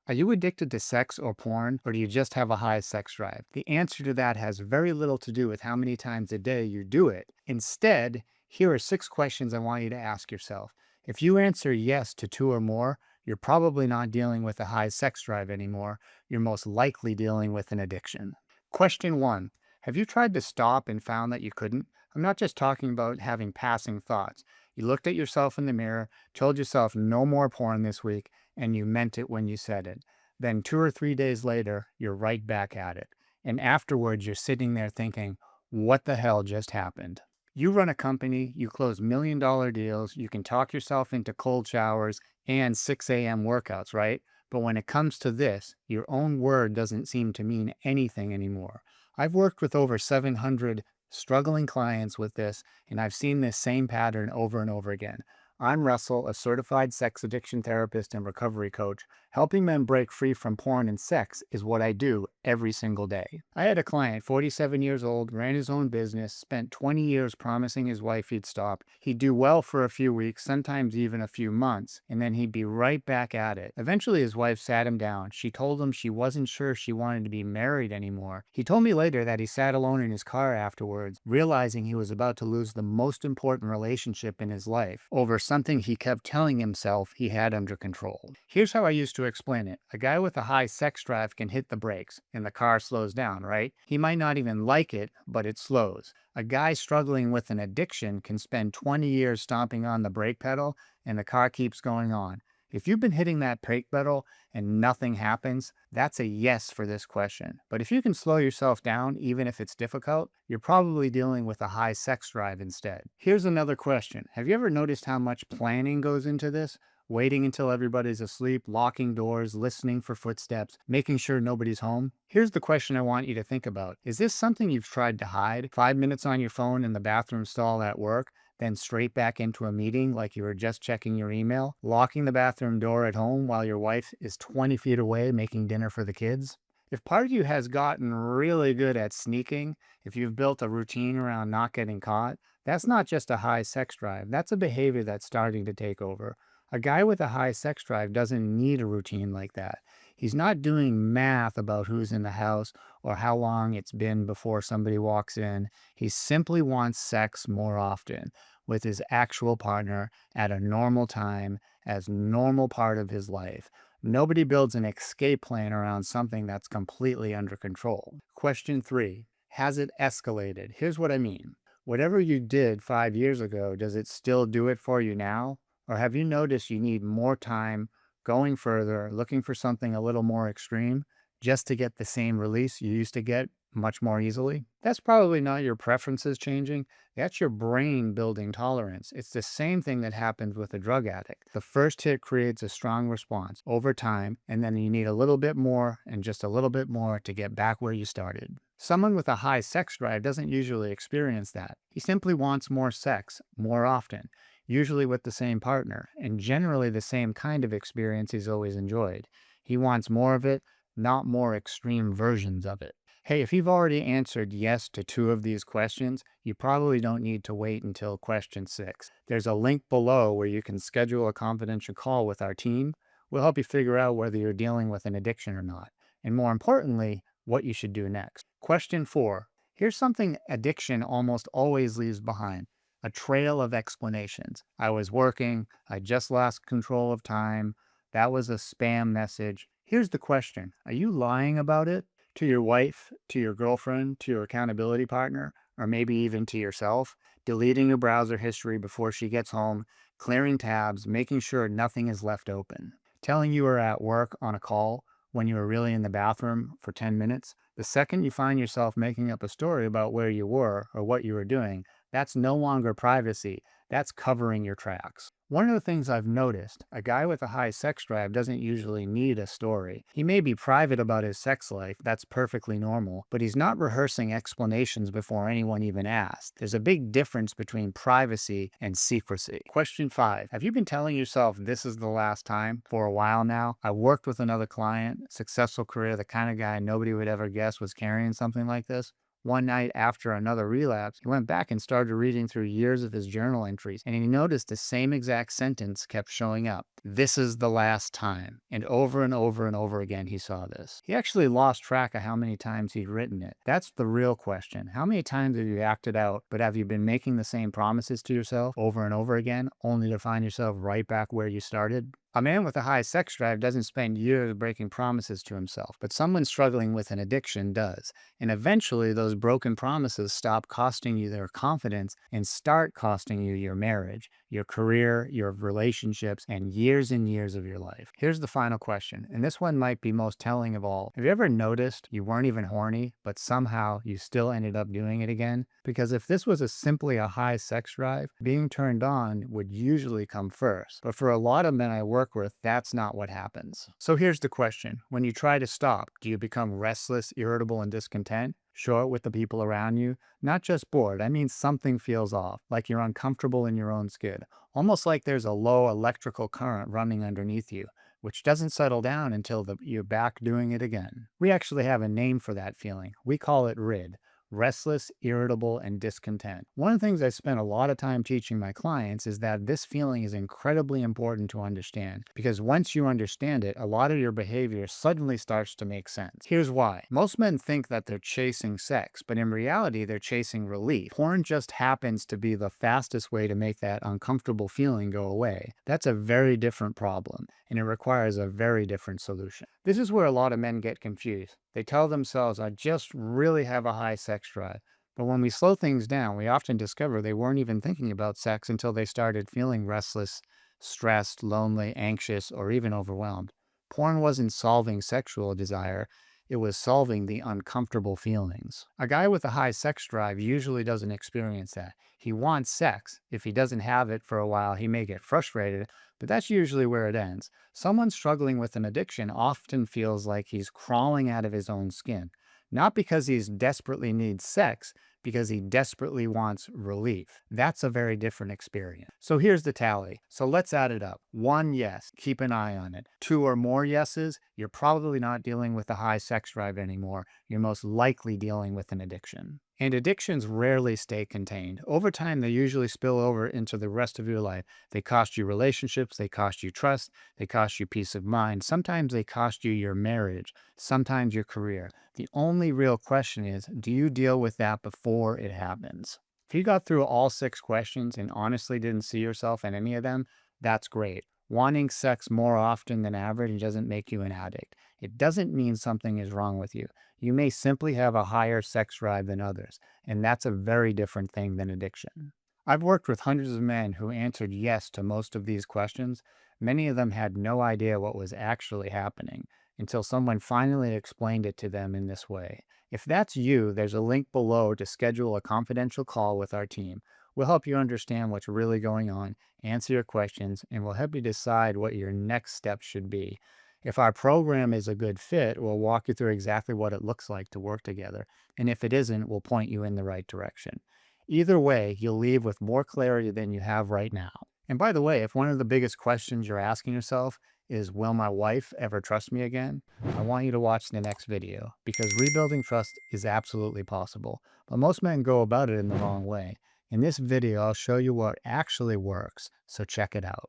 Are you addicted to sex or porn, or do you just have a high sex drive? The answer to that has very little to do with how many times a day you do it. Instead, here are 6 questions I want you to ask yourself. If you answer yes to 2 or more, you're probably not dealing with a high sex drive anymore. You're most likely dealing with an addiction. Question 1. Have you tried to stop and found that you couldn't? I'm not just talking about having passing thoughts. You looked at yourself in the mirror, told yourself no more porn this week, and you meant it when you said it. Then 2 or 3 days later, you're right back at it. And afterwards, you're sitting there thinking, what the hell just happened? You run a company, you close $1 million deals, you can talk yourself into cold showers and 6 a.m. workouts, right? But when it comes to this, your own word doesn't seem to mean anything anymore. I've worked with over 700 struggling clients with this, and I've seen this same pattern over and over again. I'm Russell, a certified sex addiction therapist and recovery coach. Helping men break free from porn and sex is what I do every single day. I had a client, 47 years old, ran his own business, spent 20 years promising his wife he'd stop. He'd do well for a few weeks, sometimes even a few months, and then he'd be right back at it. Eventually, his wife sat him down. She told him she wasn't sure she wanted to be married anymore. He told me later that he sat alone in his car afterwards, realizing he was about to lose the most important relationship in his life over something he kept telling himself he had under control. Here's how I used to explain it. A guy with a high sex drive can hit the brakes and the car slows down, right? He might not even like it, but it slows. A guy struggling with an addiction can spend 20 years stomping on the brake pedal and the car keeps going on. If you've been hitting that brake pedal and nothing happens, that's a yes for this question. But if you can slow yourself down, even if it's difficult, you're probably dealing with a high sex drive instead. Here's another question. Have you ever noticed how much planning goes into this? Waiting until everybody's asleep, locking doors, listening for footsteps, making sure nobody's home? Here's the question I want you to think about. Is this something you've tried to hide? 5 minutes on your phone in the bathroom stall at work? Then straight back into a meeting like you were just checking your email, locking the bathroom door at home while your wife is 20 feet away making dinner for the kids. If part of you has gotten really good at sneaking, if you've built a routine around not getting caught, that's not just a high sex drive. That's a behavior that's starting to take over. A guy with a high sex drive doesn't need a routine like that. He's not doing math about who's in the house or how long it's been before somebody walks in. He simply wants sex more often with his actual partner at a normal time as normal part of his life. Nobody builds an escape plan around something that's completely under control. Question 3. Has it escalated? Here's what I mean. Whatever you did 5 years ago, does it still do it for you now? Or have you noticed you need more time, going further, looking for something a little more extreme, just to get the same release you used to get much more easily? That's probably not your preferences changing. That's your brain building tolerance. It's the same thing that happens with a drug addict. The first hit creates a strong response over time, and then you need a little bit more and just a little bit more to get back where you started. Someone with a high sex drive doesn't usually experience that. He simply wants more sex more often, usually with the same partner, and generally the same kind of experience he's always enjoyed. He wants more of it, not more extreme versions of it. Hey, if you've already answered yes to 2 of these questions, you probably don't need to wait until question 6. There's a link below where you can schedule a confidential call with our team. We'll help you figure out whether you're dealing with an addiction or not, and more importantly, what you should do next. Question 4. Here's something addiction almost always leaves behind: a trail of explanations. I was working, I just lost control of time, that was a spam message. Here's the question: are you lying about it? To your wife, to your girlfriend, to your accountability partner, or maybe even to yourself? Deleting your browser history before she gets home, clearing tabs, making sure nothing is left open. Telling you were at work on a call when you were really in the bathroom for 10 minutes. The second you find yourself making up a story about where you were or what you were doing, that's no longer privacy. That's covering your tracks. One of the things I've noticed, a guy with a high sex drive doesn't usually need a story. He may be private about his sex life, that's perfectly normal, but he's not rehearsing explanations before anyone even asks. There's a big difference between privacy and secrecy. Question 5. Have you been telling yourself this is the last time for a while now? I worked with another client, successful career, the kind of guy nobody would ever guess was carrying something like this. One night after another relapse, he went back and started reading through years of his journal entries, and he noticed the same exact sentence kept showing up. "This is the last time." And over and over and over again, he saw this. He actually lost track of how many times he'd written it. That's the real question. How many times have you acted out, but have you been making the same promises to yourself over and over again, only to find yourself right back where you started? A man with a high sex drive doesn't spend years breaking promises to himself, but someone struggling with an addiction does. And eventually, those broken promises stop costing you their confidence and start costing you your marriage, your career, your relationships, and years of your life. Here's the final question, and this one might be most telling of all. Have you ever noticed you weren't even horny, but somehow you still ended up doing it again? Because if this was simply a high sex drive, being turned on would usually come first. But for a lot of men I work with, that's not what happens. So here's the question. When you try to stop, do you become restless, irritable, and discontent? Short with the people around you? Not just bored, I mean something feels off, like you're uncomfortable in your own skin, almost like there's a low electrical current running underneath you, which doesn't settle down until you're back doing it again. We actually have a name for that feeling. We call it RID. Restless, irritable, and discontent. One of the things I spend a lot of time teaching my clients is that this feeling is incredibly important to understand, because once you understand it, a lot of your behavior suddenly starts to make sense. Here's why. Most men think that they're chasing sex, but in reality, they're chasing relief. Porn just happens to be the fastest way to make that uncomfortable feeling go away. That's a very different problem, and it requires a very different solution. This is where a lot of men get confused. They tell themselves, I just really have a high sex drive. But when we slow things down, we often discover they weren't even thinking about sex until they started feeling restless, stressed, lonely, anxious, or even overwhelmed. Porn wasn't solving sexual desire, it was solving the uncomfortable feelings. A guy with a high sex drive usually doesn't experience that. He wants sex. If he doesn't have it for a while, he may get frustrated, but that's usually where it ends. Someone struggling with an addiction often feels like he's crawling out of his own skin, not because he desperately needs sex, because he desperately wants relief. That's a very different experience. So here's the tally. So let's add it up. 1, yes, keep an eye on it. 2 or more yeses, you're probably not dealing with a high sex drive anymore. You're most likely dealing with an addiction. And addictions rarely stay contained. Over time, they usually spill over into the rest of your life. They cost you relationships, they cost you trust, they cost you peace of mind. Sometimes they cost you your marriage, sometimes your career. The only real question is, do you deal with that before it happens? If you got through all 6 questions and honestly didn't see yourself in any of them, that's great. Wanting sex more often than average doesn't make you an addict. It doesn't mean something is wrong with you. You may simply have a higher sex drive than others, and that's a very different thing than addiction. I've worked with hundreds of men who answered yes to most of these questions. Many of them had no idea what was actually happening until someone finally explained it to them in this way. If that's you, there's a link below to schedule a confidential call with our team. We'll help you understand what's really going on, answer your questions, and we'll help you decide what your next steps should be. If our program is a good fit, we'll walk you through exactly what it looks like to work together. And if it isn't, we'll point you in the right direction. Either way, you'll leave with more clarity than you have right now. And by the way, if one of the biggest questions you're asking yourself is, will my wife ever trust me again? I want you to watch the next video, because rebuilding trust is absolutely possible, but most men go about it in the wrong way. In this video, I'll show you what actually works, so check it out.